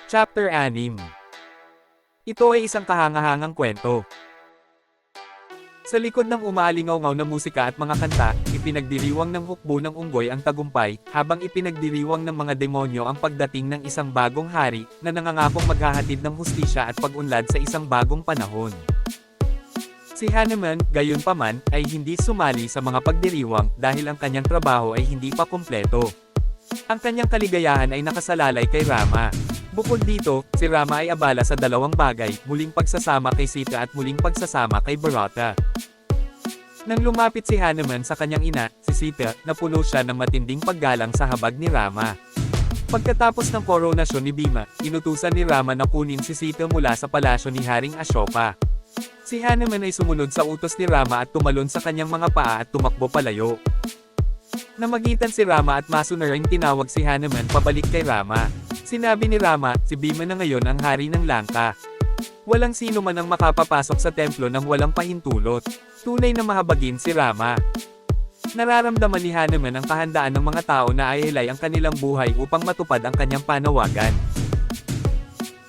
Chapter 6. Ito ay isang kahangahangang kwento. Sa likod ng umaalingaw-ngaw na musika at mga kanta, ipinagdiriwang ng hukbo ng unggoy ang tagumpay, habang ipinagdiriwang ng mga demonyo ang pagdating ng isang bagong hari, na nangangakong maghahatid ng hustisya at pag-unlad sa isang bagong panahon. Si Hanuman, gayunpaman, ay hindi sumali sa mga pagdiriwang, dahil ang kanyang trabaho ay hindi pa kumpleto. Ang kanyang kaligayahan ay nakasalalay kay Rama. Bukod dito, si Rama ay abala sa dalawang bagay, muling pagsasama kay Sita at muling pagsasama kay Bharata. Nang lumapit si Hanuman sa kanyang ina, si Sita, napuno siya ng matinding paggalang sa habag ni Rama. Pagkatapos ng koronasyon ni Bhima, inutusan ni Rama na kunin si Sita mula sa palasyo ni Haring Ashoka. Si Hanuman ay sumunod sa utos ni Rama at tumalon sa kanyang mga paa at tumakbo palayo. Namagitan si Rama at masunaring tinawag si Hanuman pabalik kay Rama. Sinabi ni Rama, si Bhima na ngayon ang hari ng Lanka. Walang sino man ang makapapasok sa templo nang walang pahintulot. Tunay na mahabagin si Rama. Nararamdaman ni Hanuman ang kahandaan ng mga tao na aihilay ang kanilang buhay upang matupad ang kanyang panawagan.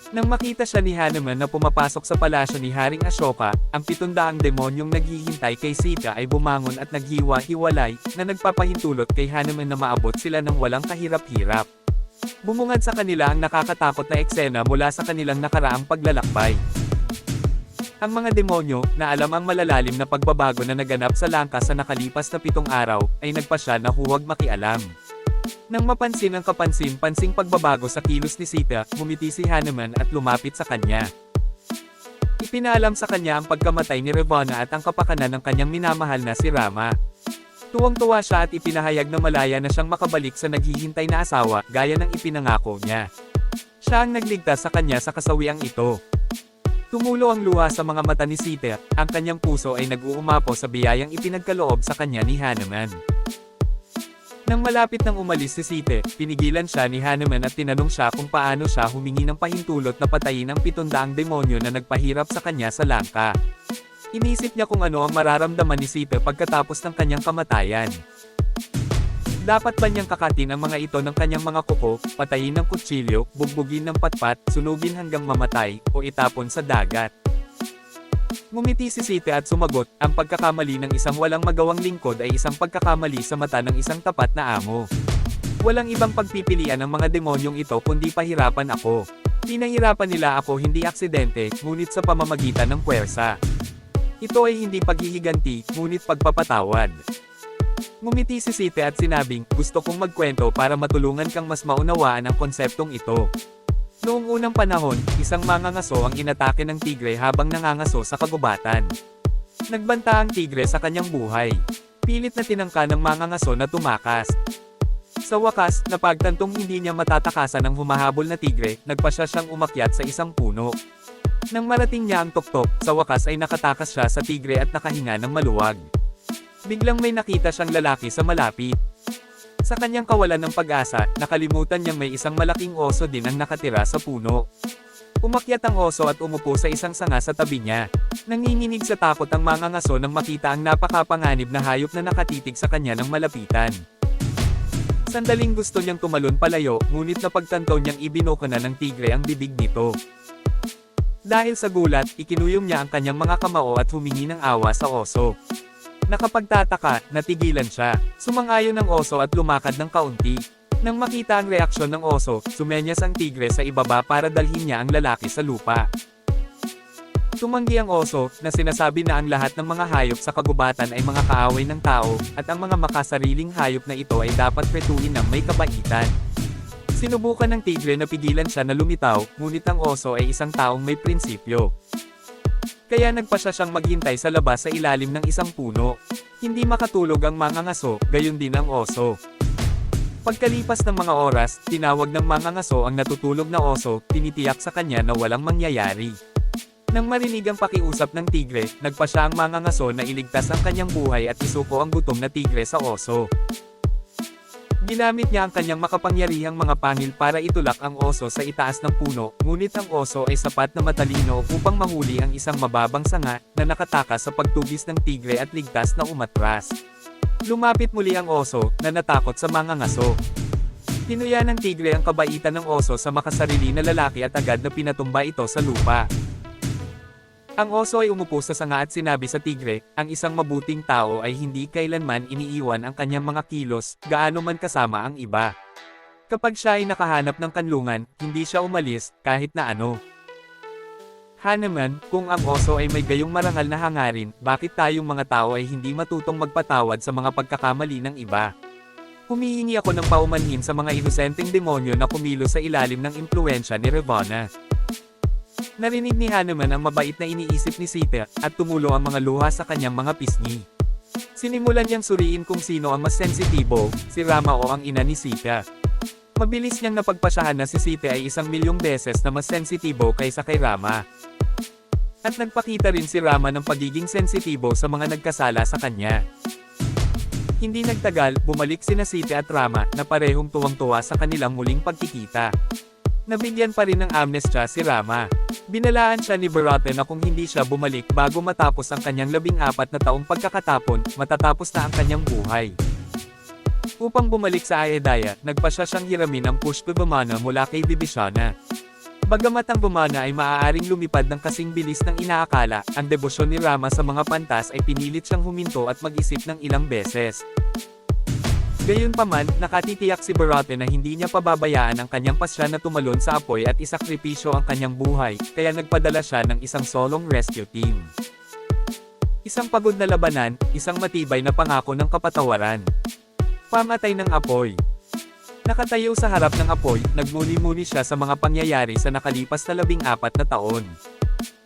Nang makita siya ni Hanuman na pumapasok sa palasyo ni Haring Ashoka, ang 700 demonyong naghihintay kay Sita ay bumangon at naghiwa-hiwalay, na nagpapahintulot kay Hanuman na maabot sila ng walang kahirap-hirap. Bumungad sa kanila ang nakakatakot na eksena mula sa kanilang nakaraang paglalakbay. Ang mga demonyo, na alam ang malalalim na pagbabago na naganap sa Lanka sa nakalipas na 7 araw, ay nagpasya na huwag makialam. Nang mapansin ang kapansin-pansing pagbabago sa kilos ni Sita, ngumiti si Hanuman at lumapit sa kanya. Ipinaalam sa kanya ang pagkamatay ni Ravana at ang kapakanan ng kanyang minamahal na si Rama. Tuwang-tuwa siya at ipinahayag na malaya na siyang makabalik sa naghihintay na asawa, gaya ng ipinangako niya. Siya ang nagligtas sa kanya sa kasawiang ito. Tumulo ang luha sa mga mata ni Sita, ang kanyang puso ay nag-uumapaw sa biyayang ipinagkaloob sa kanya ni Hanuman. Nang malapit nang umalis si Sita, pinigilan siya ni Hanuman at tinanong siya kung paano siya humingi ng pahintulot na patayin ang 700 demonyo na nagpahirap sa kanya sa Lanka. Inisip niya kung ano ang mararamdaman ni Sita pagkatapos ng kanyang kamatayan. Dapat ba niyang kakatin ang mga ito ng kanyang mga kuko, patayin ng kutsilyo, bugbugin ng patpat, sunugin hanggang mamatay, o itapon sa dagat? Ngumiti si Sita at sumagot, ang pagkakamali ng isang walang magawang lingkod ay isang pagkakamali sa mata ng isang tapat na amo. Walang ibang pagpipilian ng mga demonyong ito kundi pahirapan ako. Pinahirapan nila ako hindi aksidente, ngunit sa pamamagitan ng puwersa. Ito ay hindi paghihiganti, ngunit pagpapatawad. Ngumiti si Sita at sinabing, gusto kong magkwento para matulungan kang mas maunawaan ang konseptong ito. Noong unang panahon, isang mangangaso ang inatake ng tigre habang nangangaso sa kagubatan. Nagbanta ang tigre sa kanyang buhay. Pilit na tinangka ng mangangaso na tumakas. Sa wakas, napagtantong hindi niya matatakasan ang humahabol na tigre, nagpasya siyang umakyat sa isang puno. Nang marating niya ang tuktok, sa wakas ay nakatakas siya sa tigre at nakahinga ng maluwag. Biglang may nakita siyang lalaki sa malapit. Sa kanyang kawalan ng pag-asa, nakalimutan niyang may isang malaking oso din ang nakatira sa puno. Umakyat ang oso at umupo sa isang sanga sa tabi niya. Nanginginig sa takot ang mangangaso nang makita ang napakapanganib na hayop na nakatitig sa kanya ng malapitan. Sandaling gusto niyang tumalon palayo, ngunit napagtanto niyang ibinuko na ng tigre ang bibig nito. Dahil sa gulat, ikinuyom niya ang kanyang mga kamao at humingi ng awa sa oso. Nakapagtataka, natigilan siya. Sumangayon ang oso at lumakad ng kaunti. Nang makita ang reaksyon ng oso, sumenyas ang tigre sa ibaba para dalhin niya ang lalaki sa lupa. Tumanggi ang oso, na sinasabi na ang lahat ng mga hayop sa kagubatan ay mga kaaway ng tao, at ang mga makasariling hayop na ito ay dapat petuhin ng may kabaitan. Sinubukan ng tigre na pigilan siya na lumitaw, ngunit ang oso ay isang taong may prinsipyo. Kaya nagpasya siyang maghintay sa labas sa ilalim ng isang puno. Hindi makatulog ang mangangaso, gayon din ang oso. Pagkalipas ng mga oras, tinawag ng mangangaso ang natutulog na oso, tinitiyak sa kanya na walang mangyayari. Nang marinig ang pakiusap ng tigre, nagpasya ang mangangaso na iligtas ang kanyang buhay at isuko ang gutom na tigre sa oso. Ginamit niya ang kanyang makapangyarihang mga pangil para itulak ang oso sa itaas ng puno, ngunit ang oso ay sapat na matalino upang mahuli ang isang mababang sanga, na nakatakas sa pagtugis ng tigre at ligtas na umatras. Lumapit muli ang oso, na natakot sa mangangaso. Tinuya ng tigre ang kabaitan ng oso sa makasarili na lalaki at agad na pinatumba ito sa lupa. Ang oso ay umupo sa sanga at sinabi sa tigre, ang isang mabuting tao ay hindi kailanman iniiwan ang kanyang mga kilos, gaano man kasama ang iba. Kapag siya ay nakahanap ng kanlungan, hindi siya umalis, kahit na ano. Hanuman, kung ang oso ay may gayong marangal na hangarin, bakit tayong mga tao ay hindi matutong magpatawad sa mga pagkakamali ng iba? Humihingi ako ng paumanhin sa mga inosenteng demonyo na kumilos sa ilalim ng impluwensya ni Ravana. Narinig ni Hanuman ang mabait na iniisip ni Sita, at tumulo ang mga luha sa kanyang mga pisngi. Sinimulan niyang suriin kung sino ang mas sensitibo, si Rama o ang ina ni Sita. Mabilis niyang napagpasyahan na si Sita ay 1,000,000 beses na mas sensitibo kaysa kay Rama. At nagpakita rin si Rama ng pagiging sensitibo sa mga nagkasala sa kanya. Hindi nagtagal, bumalik sina Sita at Rama, na parehong tuwang-tuwa sa kanilang muling pagkikita. Nabigyan pa rin ng amnesty si Rama. Binalaan siya ni Bharata na kung hindi siya bumalik bago matapos ang kanyang 14 na taong pagkakatapon, matatapos na ang kanyang buhay. Upang bumalik sa Ayodhya, nagpasya siyang hiramin ang Pushpa Vimana mula kay Vibhishana. Bagamat ang Vimana ay maaaring lumipad ng kasing bilis ng inaakala, ang debosyon ni Rama sa mga pantas ay pinilit siyang huminto at mag-isip ng ilang beses. Gayunpaman, nakatitiyak si Bharata na hindi niya pababayaan ang kanyang pasya na tumalon sa apoy at isakripisyo ang kanyang buhay, kaya nagpadala siya ng isang solong rescue team. Isang pagod na labanan, isang matibay na pangako ng kapatawaran. Pamatay ng apoy. Nakatayo sa harap ng apoy, nagmuni-muni siya sa mga pangyayari sa nakalipas na 14 na taon.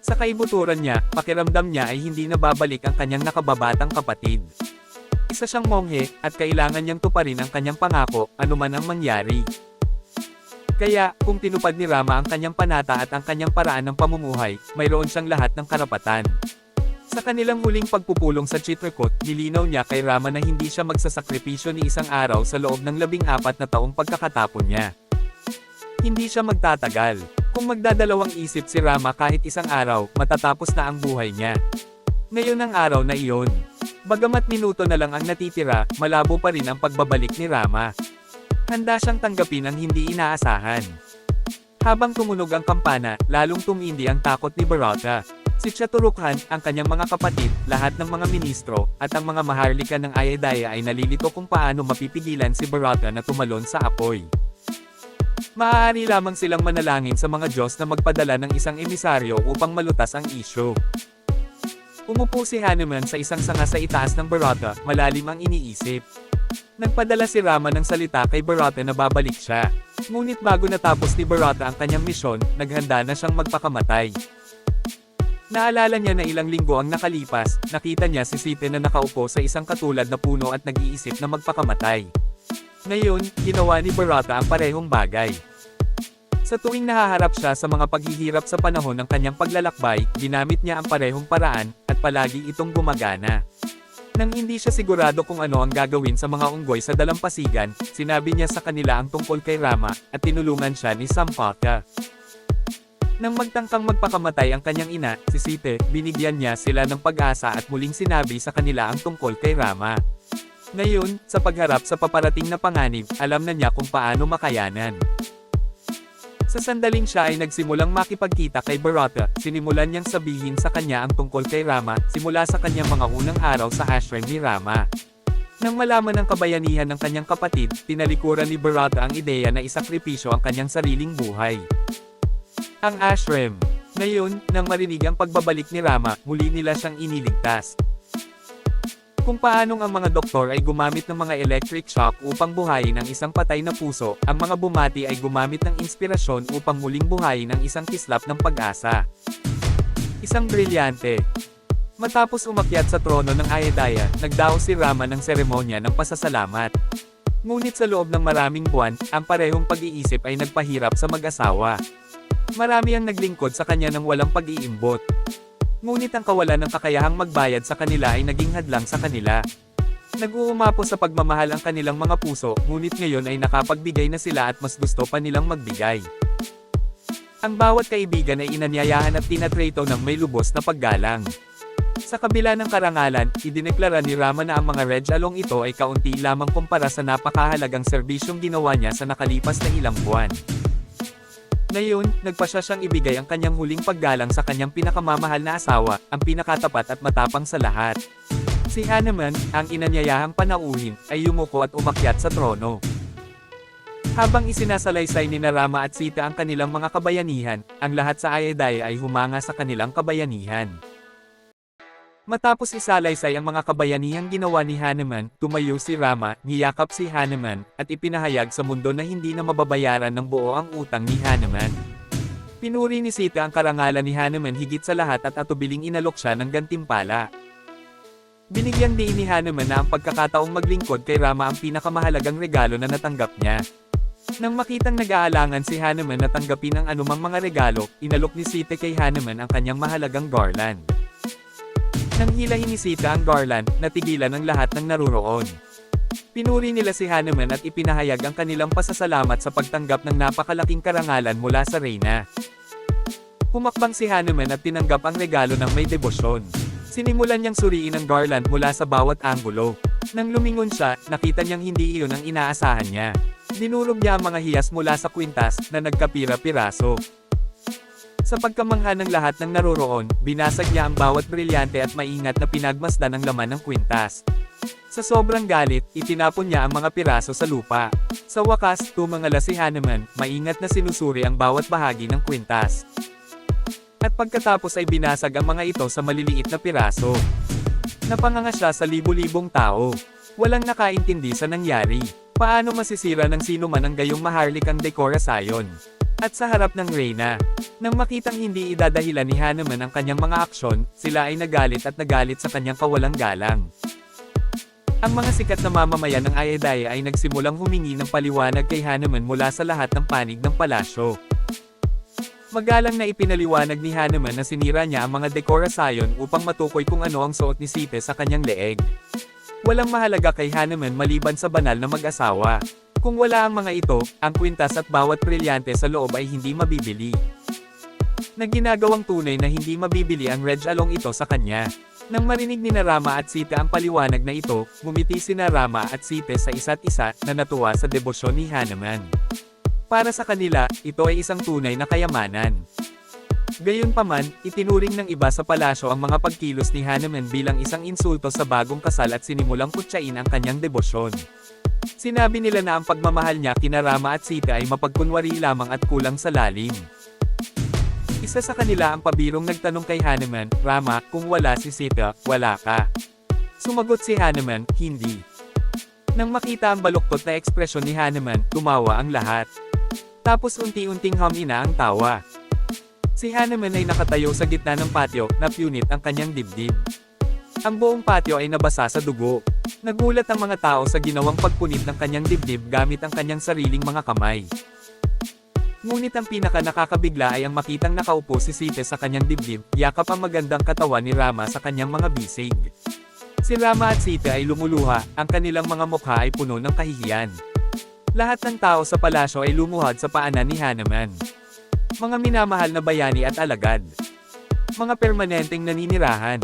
Sa kaibuturan niya, pakiramdam niya ay hindi na babalik ang kanyang nakababatang kapatid. Isa siyang monghe, at kailangan niyang tuparin ang kanyang pangako, anuman ang mangyari. Kaya, kung tinupad ni Rama ang kanyang panata at ang kanyang paraan ng pamumuhay, mayroon siyang lahat ng karapatan. Sa kanilang huling pagpupulong sa Chitrakoot, nilinaw niya kay Rama na hindi siya magsasakripisyo ni isang araw sa loob ng 14 na taong pagkakatapon niya. Hindi siya magtatagal. Kung magdadalawang isip si Rama kahit isang araw, matatapos na ang buhay niya. Ngayon ang araw na iyon. Bagamat minuto na lang ang natitira, malabo pa rin ang pagbabalik ni Rama. Handa siyang tanggapin ang hindi inaasahan. Habang tumunog ang kampana, lalong tumindi ang takot ni Bharata. Si Shatrughan, ang kanyang mga kapatid, lahat ng mga ministro, at ang mga maharlika ng Ayodhya ay nalilito kung paano mapipigilan si Bharata na tumalon sa apoy. Maaari lamang silang manalangin sa mga Diyos na magpadala ng isang emisaryo upang malutas ang isyu. Umupo si Hanuman sa isang sanga sa itaas ng Bharata, malalim ang iniisip. Nagpadala si Rama ng salita kay Bharata na babalik siya. Ngunit bago natapos ni Bharata ang kanyang misyon, naghanda na siyang magpakamatay. Naalala niya na ilang linggo ang nakalipas, nakita niya si Sita na nakaupo sa isang katulad na puno at nag-iisip na magpakamatay. Ngayon, ginawa ni Bharata ang parehong bagay. Sa tuwing nahaharap siya sa mga paghihirap sa panahon ng kanyang paglalakbay, ginamit niya ang parehong paraan, at palagi itong gumagana. Nang hindi siya sigurado kung ano ang gagawin sa mga unggoy sa dalampasigan, sinabi niya sa kanila ang tungkol kay Rama, at tinulungan siya ni Sampaka. Nang magtangkang magpakamatay ang kanyang ina, si Sita, binigyan niya sila ng pag-asa at muling sinabi sa kanila ang tungkol kay Rama. Ngayon, sa pagharap sa paparating na panganib, alam na niya kung paano makayanan. Sa sandaling siya ay nagsimulang makipagkita kay Bharata, sinimulan niyang sabihin sa kanya ang tungkol kay Rama, simula sa kanyang mga unang araw sa ashram ni Rama. Nang malaman ng kabayanihan ng kanyang kapatid, tinalikuran ni Bharata ang ideya na isakripisyo ang kanyang sariling buhay. Ang ashram. Ngayon, nang marinig ang pagbabalik ni Rama, muli nila siyang iniligtas. Kung paanong ang mga doktor ay gumamit ng mga electric shock upang buhayin ang isang patay na puso, ang mga bumati ay gumamit ng inspirasyon upang muling buhayin ang isang kislap ng pag-asa. Isang brilyante. Matapos umakyat sa trono ng Ayodhya, nagdaos si Rama ng seremonya ng pasasalamat. Ngunit sa loob ng maraming buwan, ang parehong pag-iisip ay nagpahirap sa mag-asawa. Marami ang naglingkod sa kanya ng walang pag-iimbot. Ngunit ang kawalan ng kakayahang magbayad sa kanila ay naging hadlang sa kanila. Nag-uumapo sa pagmamahal ang kanilang mga puso, ngunit ngayon ay nakapagbigay na sila at mas gusto pa nilang magbigay. Ang bawat kaibigan ay inanyayahan at tinatrato ng may lubos na paggalang. Sa kabila ng karangalan, idineklara ni Rama na ang mga regalong ito ay kaunti lamang kumpara sa napakahalagang serbisyong ginawa niya sa nakalipas na ilang buwan. Ngayon, nagpasya siyang ibigay ang kanyang huling paggalang sa kanyang pinakamamahal na asawa, ang pinakatapat at matapang sa lahat. Si Hanuman, ang inanyayahang panauhin, ay yumuko at umakyat sa trono. Habang isinasalaysay ni Rama at Sita ang kanilang mga kabayanihan, ang lahat sa Ayodhya ay humanga sa kanilang kabayanihan. Matapos isalaysay ang mga kabayanihang ginawa ni Hanuman, tumayo si Rama, niyakap si Hanuman, at ipinahayag sa mundo na hindi na mababayaran ng buo ang utang ni Hanuman. Pinuri ni Sita ang karangalan ni Hanuman higit sa lahat at atubiling inalok siya ng gantimpala. Binigyang diin ni Hanuman na ang pagkakataong maglingkod kay Rama ang pinakamahalagang regalo na natanggap niya. Nang makitang nag-aalangan si Hanuman na tanggapin ang anumang mga regalo, inalok ni Sita kay Hanuman ang kanyang mahalagang garland. Nang hilahin ni Sita ang garland, natigilan ang lahat ng naruroon. Pinuri nila si Hanuman at ipinahayag ang kanilang pasasalamat sa pagtanggap ng napakalaking karangalan mula sa reyna. Humakbang si Hanuman at tinanggap ang regalo ng may debosyon. Sinimulan niyang suriin ang garland mula sa bawat anggulo. Nang lumingon siya, nakita niyang hindi iyon ang inaasahan niya. Dinurog niya ang mga hiyas mula sa kwintas, na nagkapira-piraso. Sa pagkamangha ng lahat ng naroroon, binasag niya ang bawat brilyante at maingat na pinagmasdan ang laman ng kwintas. Sa sobrang galit, itinapon niya ang mga piraso sa lupa. Sa wakas, tumangala si Hanuman, maingat na sinusuri ang bawat bahagi ng kwintas. At pagkatapos ay binasag ang mga ito sa maliliit na piraso. Napanganga siya sa libu-libong tao. Walang nakaintindi sa nangyari. Paano masisira ng sino man ang gayong maharlikang dekorasyon? At sa harap ng reyna, nang makitang hindi idadahilan ni Hanuman ang kanyang mga aksyon, sila ay nagalit sa kanyang kawalang galang. Ang mga sikat na mamamayan ng Ayodhya ay nagsimulang humingi ng paliwanag kay Hanuman mula sa lahat ng panig ng palasyo. Magalang na ipinaliwanag ni Hanuman na sinira niya ang mga dekorasyon upang matukoy kung ano ang suot ni Sita sa kanyang leeg. Walang mahalaga kay Hanuman maliban sa banal na mag-asawa. Kung wala ang mga ito, ang kwintas at bawat brilyante sa loob ay hindi mabibili. Na ginagawang tunay na hindi mabibili ang regalong ito sa kanya. Nang marinig ni Rama at Sita ang paliwanag na ito, ngumiti sina Rama at Sita sa isa't isa na natuwa sa debosyon ni Hanuman. Para sa kanila, ito ay isang tunay na kayamanan. Gayunpaman, itinuring ng iba sa palasyo ang mga pagkilos ni Hanuman bilang isang insulto sa bagong kasal at sinimulang kutsain ang kanyang debosyon. Sinabi nila na ang pagmamahal niya kina Rama at Sita ay mapagkunwari lamang at kulang sa lalim. Isa sa kanila ang pabirong nagtanong kay Hanuman, Rama, kung wala si Sita, wala ka. Sumagot si Hanuman, hindi. Nang makita ang baluktot na ekspresyon ni Hanuman, tumawa ang lahat. Tapos unti-unting humina ang tawa. Si Hanuman ay nakatayo sa gitna ng patio, na punit ang kanyang dibdib. Ang buong patio ay nabasa sa dugo. Nagulat ang mga tao sa ginawang pagpunit ng kanyang dibdib gamit ang kanyang sariling mga kamay. Ngunit ang pinaka nakakabigla ay ang makitang nakaupo si Sita sa kanyang dibdib, yakap ang magandang katawan ni Rama sa kanyang mga bisig. Si Rama at Sita ay lumuluha, ang kanilang mga mukha ay puno ng kahihiyan. Lahat ng tao sa palasyo ay lumuhad sa paanan ni Hanuman. Mga minamahal na bayani at alagad. Mga permanenteng naninirahan.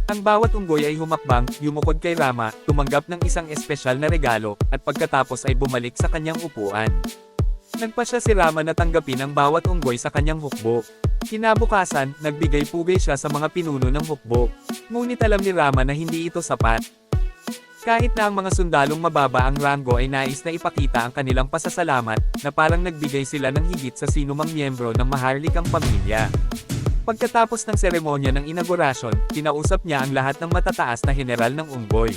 Ang bawat unggoy ay humakbang, yumukod kay Rama, tumanggap ng isang espesyal na regalo, at pagkatapos ay bumalik sa kanyang upuan. Nagpasya si Rama na tanggapin ang bawat unggoy sa kanyang hukbo. Kinabukasan, nagbigay-pugay siya sa mga pinuno ng hukbo. Ngunit alam ni Rama na hindi ito sapat. Kahit na ang mga sundalong mababa ang ranggo ay nais na ipakita ang kanilang pasasalamat, na parang nagbigay sila ng higit sa sinumang miyembro ng maharlikang pamilya. Pagkatapos ng seremonya ng inaugurasyon, kinausap niya ang lahat ng matataas na heneral ng unggoy.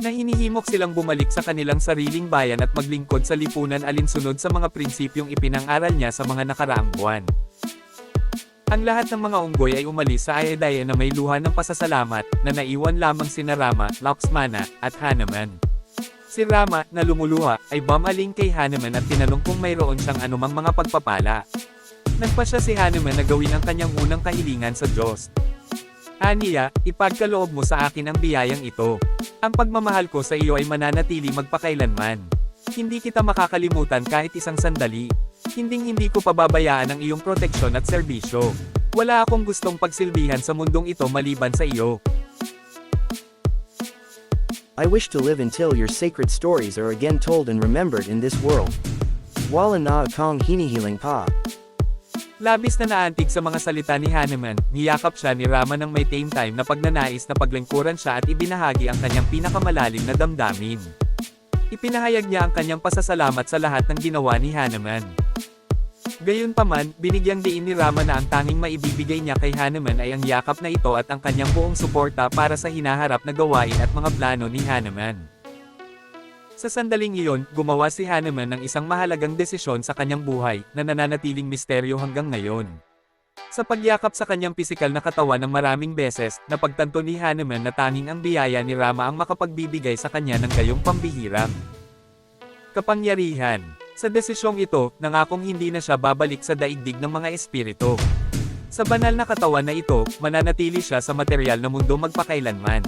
Na hinihimok silang bumalik sa kanilang sariling bayan at maglingkod sa lipunan alinsunod sa mga prinsipyong ipinang-aral niya sa mga nakaraang buwan. Ang lahat ng mga unggoy ay umalis sa Ayodhya na may luha ng pasasalamat, na naiwan lamang sina Rama, Lakshmana, at Hanuman. Si Rama, na lumuluha, ay bumaling kay Hanuman at tinanong kung mayroon siyang anumang mga pagpapala. Nagpasya si Hanuman na gawin ang kanyang unang kahilingan sa Diyos. Aniya, ipagkaloob mo sa akin ang biyayang ito. Ang pagmamahal ko sa iyo ay mananatili magpakailanman. Hindi kita makakalimutan kahit isang sandali. Hinding-hindi ko pababayaan ang iyong proteksyon at serbisyo. Wala akong gustong pagsilbihan sa mundong ito maliban sa iyo. I wish to live until your sacred stories are again told and remembered in this world. Wala na akong hinihiling pa. Labis na naantig sa mga salita ni Hanuman, niyakap siya ni Rama ng may tame time na pagnanais na paglingkuran siya at ibinahagi ang kanyang pinakamalalim na damdamin. Ipinahayag niya ang kanyang pasasalamat sa lahat ng ginawa ni Hanuman. Gayunpaman, binigyang diin ni Rama na ang tanging maibibigay niya kay Hanuman ay ang yakap na ito at ang kanyang buong suporta para sa hinaharap na gawain at mga plano ni Hanuman. Sa sandaling iyon, gumawa si Hanuman ng isang mahalagang desisyon sa kanyang buhay, na nananatiling misteryo hanggang ngayon. Sa pagyakap sa kanyang pisikal na katawan ng maraming beses, napagtanto ni Hanuman na tanging ang biyaya ni Rama ang makapagbibigay sa kanya ng gayong pambihirang kapangyarihan. Sa desisyong ito, nangakong hindi na siya babalik sa daigdig ng mga espiritu. Sa banal na katawan na ito, mananatili siya sa material na mundo magpakailanman.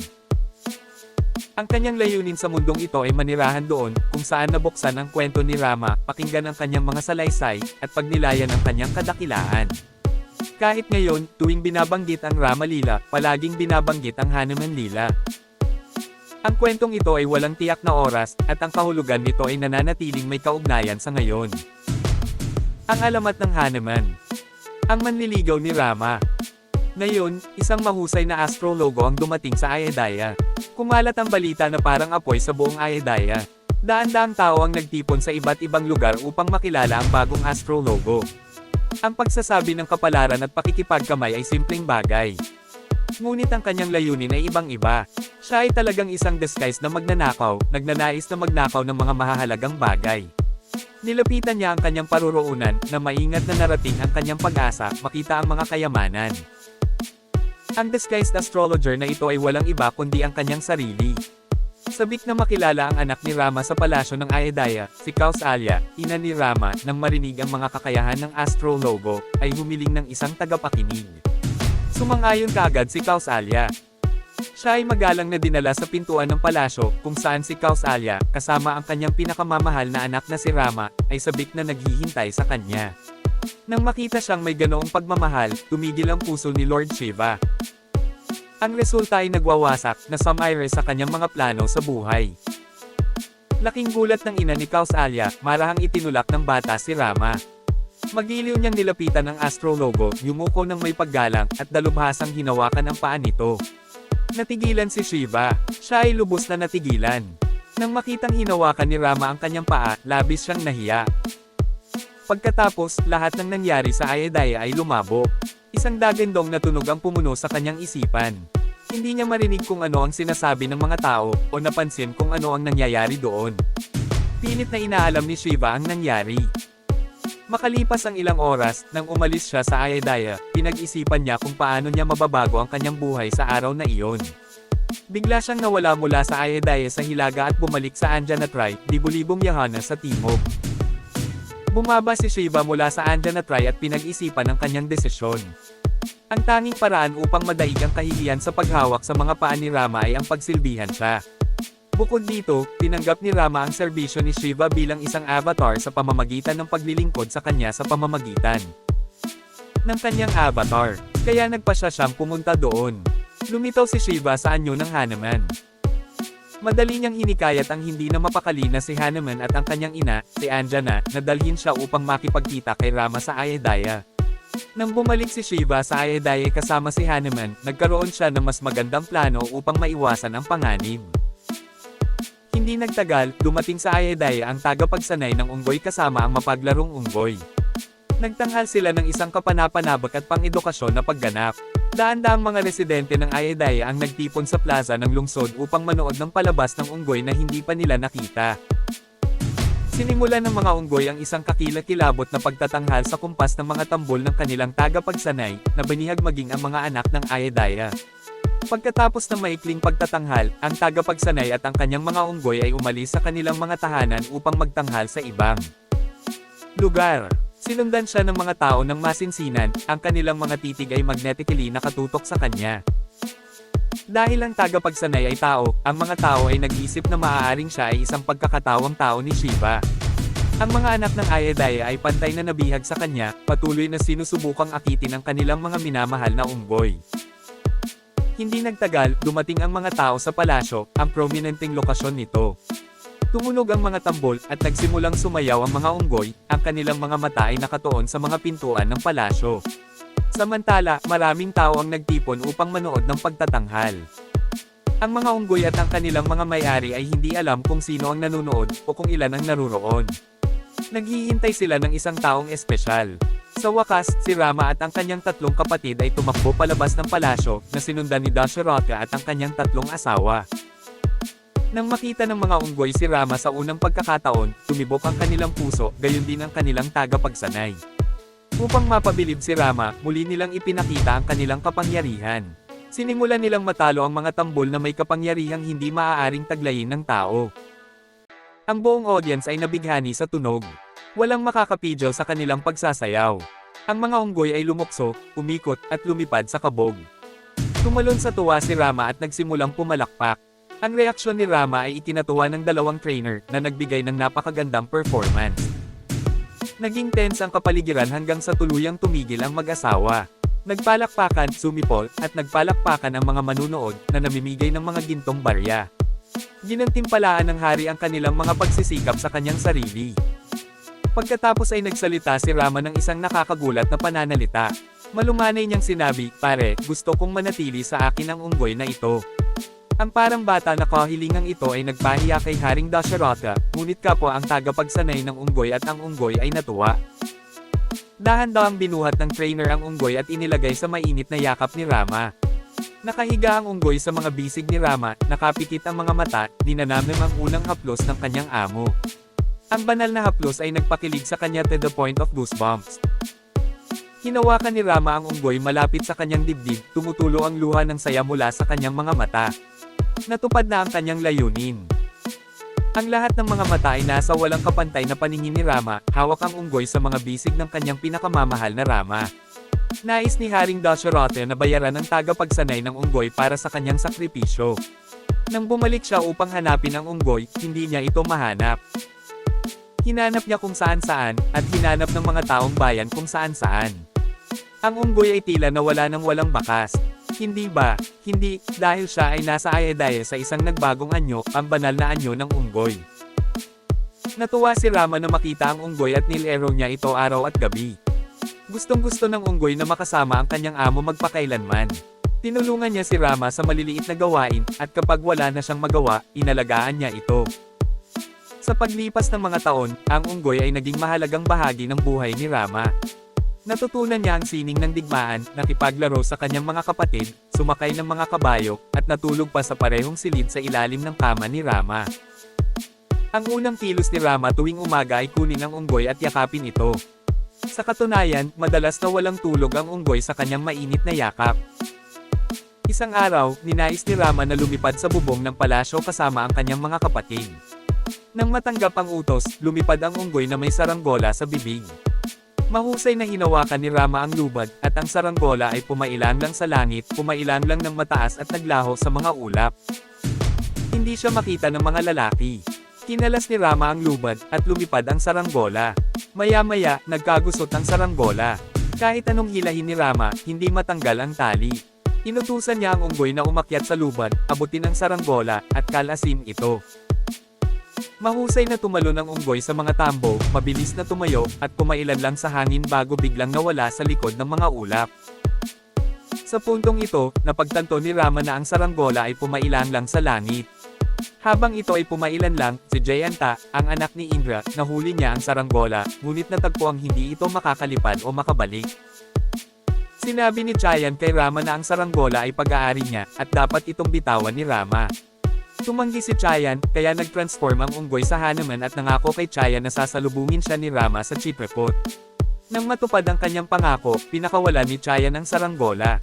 Ang kanyang layunin sa mundong ito ay manirahan doon, kung saan nabuksan ang kwento ni Rama, pakinggan ang kanyang mga salaysay, at pagnilayan ang kanyang kadakilaan. Kahit ngayon, tuwing binabanggit ang Rama Lila, palaging binabanggit ang Hanuman Lila. Ang kwentong ito ay walang tiyak na oras, at ang kahulugan nito ay nananatiling may kaugnayan sa ngayon. Ang alamat ng Hanuman. Ang manliligaw ni Rama. Ngayon, isang mahusay na astrologo ang dumating sa Ayodhya. Kumalat ang balita na parang apoy sa buong Ayodhya. Daan-daang tao ang nagtipon sa iba't ibang lugar upang makilala ang bagong astrologo. Ang pagsasabi ng kapalaran at pakikipagkamay ay simpleng bagay. Ngunit ang kanyang layunin ay ibang-iba. Siya ay talagang isang disguise na magnanakaw, nagnanais na magnakaw ng mga mahahalagang bagay. Nilapitan niya ang kanyang paruroonan, na maingat na narating ang kanyang pag-asa, makita ang mga kayamanan. Ang disguised astrologer na ito ay walang iba kundi ang kanyang sarili. Sabik na makilala ang anak ni Rama sa palasyo ng Ayodhya, si Kausalya, ina ni Rama, nang marinig ang mga kakayahan ng astrologo, ay humiling ng isang tagapakinig. Sumang-ayon kaagad si Kausalya. Siya ay magalang na dinala sa pintuan ng palasyo, kung saan si Kausalya, kasama ang kanyang pinakamamahal na anak na si Rama, ay sabik na naghihintay sa kanya. Nang makita siyang may ganoong pagmamahal, tumigil ang puso ni Lord Shiva. Ang resulta ay nagwawasak na sumire sa kanyang mga plano sa buhay. Laking gulat ng ina ni Kausalya, marahang itinulak ng bata si Rama. Magiliw niyang nilapitan ang astrologo, yumuko ng may paggalang, at dalubhasang hinawakan ang paa nito. Natigilan si Shiva. Siya ay lubos na natigilan. Nang makitang hinawakan ni Rama ang kanyang paa, labis siyang nahiya. Pagkatapos, lahat ng nangyari sa Ayodhya ay lumabo. Isang dagandong na tunog ang pumuno sa kanyang isipan. Hindi niya marinig kung ano ang sinasabi ng mga tao, o napansin kung ano ang nangyayari doon. Pilit na inaalam ni Shiva ang nangyari. Makalipas ang ilang oras, nang umalis siya sa Ayodhya, pinag-isipan niya kung paano niya mababago ang kanyang buhay sa araw na iyon. Bigla siyang nawala mula sa Ayodhya sa Hilaga at bumalik sa Anjanatray, libu-libong yahana sa timog. Bumaba si Shiva mula sa Anjanatray at pinag-isipan ang kanyang desisyon. Ang tanging paraan upang madaig ang kahihiyan sa paghawak sa mga paa ni Rama ay ang pagsilbihan siya. Bukod dito, tinanggap ni Rama ang serbisyo ni Shiva bilang isang avatar sa pamamagitan ng paglilingkod sa kanya sa pamamagitan ng kanyang avatar. Kaya nagpasya siyang pumunta doon. Lumitaw si Shiva sa anyo ng Hanuman. Madali niyang hinikayat ang hindi na mapakali na si Hanuman at ang kanyang ina, si Anjana, na dalhin siya upang makipagkita kay Rama sa Ayodhya. Nang bumalik si Shiva sa Ayodhya kasama si Hanuman, nagkaroon siya ng mas magandang plano upang maiwasan ang panganib. Hindi nagtagal, dumating sa Ayodhya ang tagapagsanay ng unggoy kasama ang mapaglarong unggoy. Nagtanghal sila ng isang kapanapanabak at pang-edukasyon na pagganap. Daan-daang mga residente ng Ayodhya ang nagtipon sa plaza ng lungsod upang manood ng palabas ng unggoy na hindi pa nila nakita. Sinimulan ng mga unggoy ang isang kakilakilabot na pagtatanghal sa kumpas ng mga tambol ng kanilang tagapagsanay, na banihag maging ang mga anak ng Ayodhya. Pagkatapos ng maikling pagtatanghal, ang tagapagsanay at ang kanyang mga unggoy ay umalis sa kanilang mga tahanan upang magtanghal sa ibang lugar. Sinundan siya ng mga tao ng masinsinan, ang kanilang mga titig ay magnetically nakatutok sa kanya. Dahil ang tagapagsanay ay tao, ang mga tao ay nag-isip na maaaring siya ay isang pagkakatawang tao ni Shiva. Ang mga anak ng Ayodhya ay pantay na nabihag sa kanya, patuloy na sinusubukang akitin ang kanilang mga minamahal na unggoy. Hindi nagtagal, dumating ang mga tao sa palasyo, ang prominenteng lokasyon nito. Tumunog ang mga tambol, at nagsimulang sumayaw ang mga unggoy, ang kanilang mga mata ay nakatuon sa mga pintuan ng palasyo. Samantala, maraming tao ang nagtipon upang manood ng pagtatanghal. Ang mga unggoy at ang kanilang mga may-ari ay hindi alam kung sino ang nanonood, o kung ilan ang naruroon. Naghihintay sila ng isang taong espesyal. Sa wakas, si Rama at ang kanyang tatlong kapatid ay tumakbo palabas ng palasyo, na sinundan ni Dasharatha at ang kanyang tatlong asawa. Nang makita ng mga unggoy si Rama sa unang pagkakataon, tumibok ang kanilang puso, gayon din ang kanilang tagapagsanay. Upang mapabilib si Rama, muli nilang ipinakita ang kanilang kapangyarihan. Sinimulan nilang matalo ang mga tambol na may kapangyarihang hindi maaaring taglayin ng tao. Ang buong audience ay nabighani sa tunog. Walang makakapidyo sa kanilang pagsasayaw. Ang mga unggoy ay lumukso, umikot, at lumipad sa kabog. Tumalon sa tuwa si Rama at nagsimulang pumalakpak. Ang reaksyon ni Rama ay ikinatuwa ng dalawang trainer, na nagbigay ng napakagandang performance. Naging tense ang kapaligiran hanggang sa tuluyang tumigil ang mag-asawa. Nagpalakpakan, sumipol, at nagpalakpakan ang mga manunood, na namimigay ng mga gintong barya. Ginantimpalaan ng hari ang kanilang mga pagsisikap sa kanyang sarili. Pagkatapos ay nagsalita si Rama ng isang nakakagulat na pananalita. Malumanay niyang sinabi, "Pare, gusto kong manatili sa akin ang unggoy na ito." Ang parang bata na kahilingang ito ay nagpahiya kay Haring Dasharatha, ngunit kapwa ang tagapagsanay ng unggoy at ang unggoy ay natuwa. Dahan-dahang binuhat ng trainer ang unggoy at inilagay sa mainit na yakap ni Rama. Nakahiga ang unggoy sa mga bisig ni Rama, nakapikit ang mga mata, dinanamnam ang unang haplos ng kanyang amo. Ang banal na haplos ay nagpakilig sa kanya to the point of goosebumps. Hinawakan ni Rama ang unggoy malapit sa kanyang dibdib, tumutulo ang luha ng saya mula sa kanyang mga mata. Natupad na ang kanyang layunin. Ang lahat ng mga mata ay nasa walang kapantay na paningin ni Rama, hawak ang unggoy sa mga bisig ng kanyang pinakamamahal na Rama. Nais ni Haring Dasharatha na bayaran ang tagapagsanay ng unggoy para sa kanyang sakripisyo. Nang bumalik siya upang hanapin ang unggoy, hindi niya ito mahanap. Hinanap niya kung saan-saan, at hinanap ng mga taong bayan kung saan-saan. Ang unggoy ay tila nawala ng walang bakas. Hindi ba? Hindi, dahil siya ay nasa Ayodhya sa isang nagbagong anyo, ang banal na anyo ng unggoy. Natuwa si Rama na makita ang unggoy at nilero niya ito araw at gabi. Gustong-gusto ng unggoy na makasama ang kanyang amo magpakailanman. Tinulungan niya si Rama sa maliliit na gawain, at kapag wala na siyang magawa, inalagaan niya ito. Sa paglipas ng mga taon, ang unggoy ay naging mahalagang bahagi ng buhay ni Rama. Natutunan niya ang sining ng digmaan, nakipaglaro sa kanyang mga kapatid, sumakay ng mga kabayo, at natulog pa sa parehong silid sa ilalim ng kama ni Rama. Ang unang kilos ni Rama tuwing umaga ay kunin ang unggoy at yakapin ito. Sa katunayan, madalas na walang tulog ang unggoy sa kanyang mainit na yakap. Isang araw, ninais ni Rama na lumipad sa bubong ng palasyo kasama ang kanyang mga kapatid. Nang matanggap ang utos, lumipad ang unggoy na may saranggola sa bibig. Mahusay na hinawakan ni Rama ang lubad, at ang saranggola ay pumailan lang sa langit, pumailan lang ng mataas at naglaho sa mga ulap. Hindi siya makita ng mga lalaki. Kinalas ni Rama ang lubad, at lumipad ang saranggola. Maya-maya, nagkagusot ang saranggola. Kahit anong hilahin ni Rama, hindi matanggal ang tali. Inutusan niya ang unggoy na umakyat sa lubad, abutin ang saranggola, at kalasin ito. Mahusay na tumalon ang unggoy sa mga tambo, mabilis na tumayo, at pumailan lang sa hangin bago biglang nawala sa likod ng mga ulap. Sa puntong ito, napagtanto ni Rama na ang saranggola ay pumailan lang sa langit. Habang ito ay pumailan lang, si Jayanta, ang anak ni Indra, nahuli niya ang saranggola, ngunit natagpo ang hindi ito makakalipad o makabalik. Sinabi ni Chayan kay Rama na ang saranggola ay pag-aari niya, at dapat itong bitawan ni Rama. Tumanggi si Chayan, kaya nag-transform ang unggoy sa Hanuman at nangako kay Chayan na sasalubungin siya ni Rama sa Chitrakoot. Nang matupad ang kanyang pangako, pinakawalan ni Chayan ang saranggola.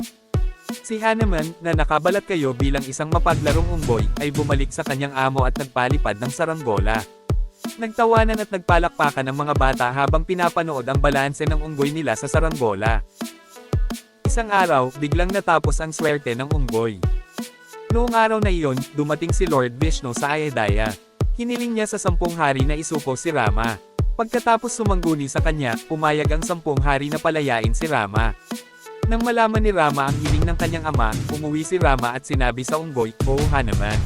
Si Hanuman, na nakabalat kayo bilang isang mapaglarong unggoy, ay bumalik sa kanyang amo at nagpalipad ng saranggola. Nagtawanan at nagpalakpakan ang mga bata habang pinapanood ang balanse ng unggoy nila sa saranggola. Isang araw, biglang natapos ang swerte ng unggoy. Noong araw na iyon, dumating si Lord Vishnu sa Ayodhya. Hiniling niya sa 10 hari na isuko si Rama. Pagkatapos sumangguni sa kanya, pumayag ang 10 hari na palayain si Rama. Nang malaman ni Rama ang hiling ng kanyang ama, umuwi si Rama at sinabi sa unggoy, "Oo Hanuman.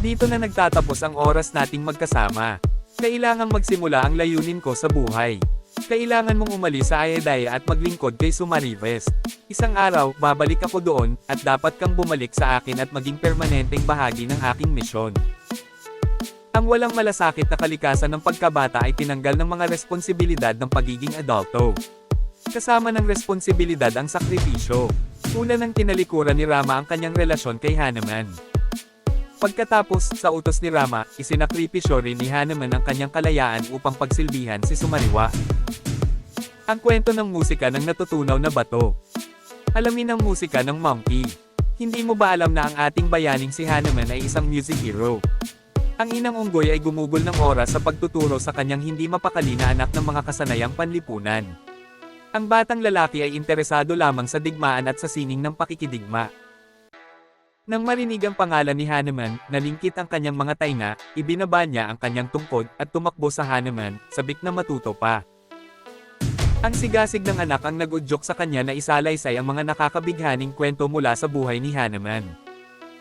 Dito na nagtatapos ang oras nating magkasama. Kailangang magsimula ang layunin ko sa buhay. Kailangan mong umalis sa Ayodhya at maglingkod kay Sumarives. Isang araw, babalik ako doon, at dapat kang bumalik sa akin at maging permanenteng bahagi ng aking misyon." Ang walang malasakit na kalikasan ng pagkabata ay tinanggal ng mga responsibilidad ng pagiging adulto. Kasama ng responsibilidad ang sakripisyo. Una nang tinalikuran ni Rama ang kanyang relasyon kay Hanuman. Pagkatapos, sa utos ni Rama, isinakripisyo rin ni Hanuman ang kanyang kalayaan upang pagsilbihan si Sumariwa. Ang kwento ng musika ng natutunaw na bato. Alamin ang musika ng monkey. Hindi mo ba alam na ang ating bayaning si Hanuman ay isang music hero? Ang inang unggoy ay gumugol ng oras sa pagtuturo sa kanyang hindi mapakali na anak ng mga kasanayang panlipunan. Ang batang lalaki ay interesado lamang sa digmaan at sa sining ng pakikidigma. Nang marinig ang pangalan ni Hanuman, nalingkit ang kanyang mga tainga, ibinaba niya ang kanyang tungkod, at tumakbo sa Hanuman, sabik na matuto pa. Ang sigasig ng anak ang nag-udyok sa kanya na isalaysay ang mga nakakabighaning kwento mula sa buhay ni Hanuman.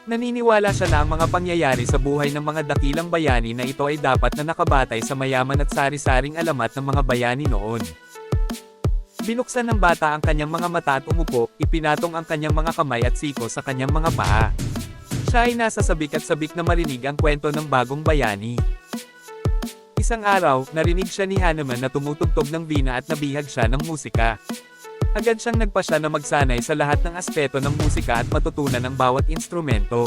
Naniniwala siya na ang mga pangyayari sa buhay ng mga dakilang bayani na ito ay dapat na nakabatay sa mayaman at sari-saring alamat ng mga bayani noon. Binuksan ng bata ang kanyang mga mata at umupo, ipinatong ang kanyang mga kamay at siko sa kanyang mga paa. Siya ay nasa sabik at sabik na marinig ang kwento ng bagong bayani. Isang araw, narinig siya ni Hanuman na tumutugtog ng vina at nabihag siya ng musika. Agad siyang nagpasya na magsanay sa lahat ng aspeto ng musika at matutunan ang bawat instrumento.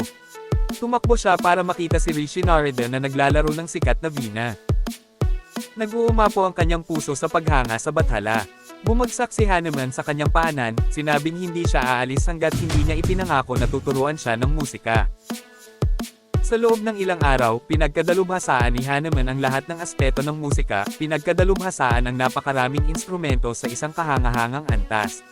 Tumakbo siya para makita si Rishi Narada na naglalaro ng sikat na vina. Nag-uumapo ang kanyang puso sa paghanga sa bathala. Bumagsak si Hanuman sa kanyang paanan, sinabing hindi siya aalis hanggat hindi niya ipinangako na tuturuan siya ng musika. Sa loob ng ilang araw, pinagkadalubhasaan ni Hanuman ang lahat ng aspeto ng musika, pinagkadalubhasaan ang napakaraming instrumento sa isang kahangahangang antas.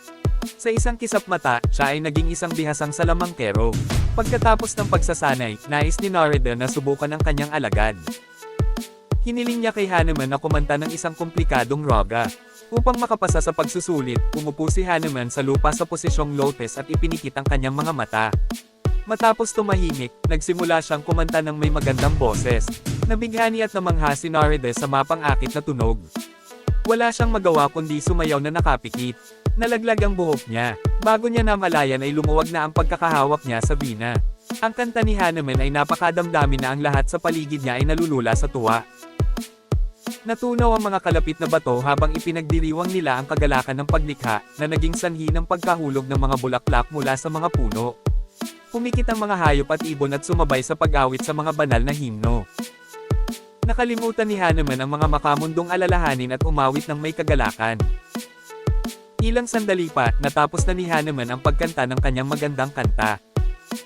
Sa isang kisap mata, siya ay naging isang bihasang salamangkero. Pagkatapos ng pagsasanay, nais ni Narada na subukan ang kanyang alagad. Hiniling niya kay Hanuman na kumanta ng isang komplikadong raga. Upang makapasa sa pagsusulit, umupo si Hanuman sa lupa sa posisyong lotus at ipinikit ang kanyang mga mata. Matapos tumahimik, nagsimula siyang kumanta ng may magandang boses. Nabighani at namangha si Narada sa mapang-akit na tunog. Wala siyang magawa kundi sumayaw na nakapikit. Nalaglag ang buhok niya. Bago niya namalayan ay lumuwag na ang pagkakahawak niya sa bina. Ang kanta ni Hanuman ay napakadamdamin na ang lahat sa paligid niya ay nalulula sa tuwa. Natunaw ang mga kalapit na bato habang ipinagdiriwang nila ang kagalakan ng paglikha, na naging sanhi ng pagkahulog ng mga bulaklak mula sa mga puno. Pumikit ang mga hayop at ibon at sumabay sa pag-awit sa mga banal na himno. Nakalimutan ni Hanuman ang mga makamundong alalahanin at umawit ng may kagalakan. Ilang sandali pa, natapos na ni Hanuman ang pagkanta ng kanyang magandang kanta.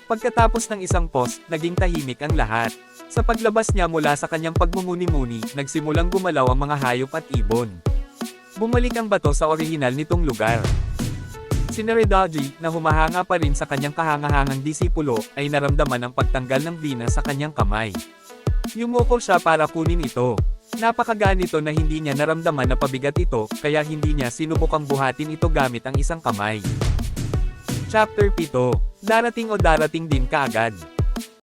Pagkatapos ng isang pause, naging tahimik ang lahat. Sa paglabas niya mula sa kanyang pagmumuni-muni, nagsimulang gumalaw ang mga hayop at ibon. Bumalik ang bato sa orihinal nitong lugar. Si Naradaji, na humahanga pa rin sa kanyang kahangahangang disipulo, ay naramdaman ang pagtanggal ng vina sa kanyang kamay. Yumuko siya para kunin ito. Napakagaan nito na hindi niya naramdaman na pabigat ito, kaya hindi niya sinubukang buhatin ito gamit ang isang kamay. Chapter 7. Darating o darating din kaagad.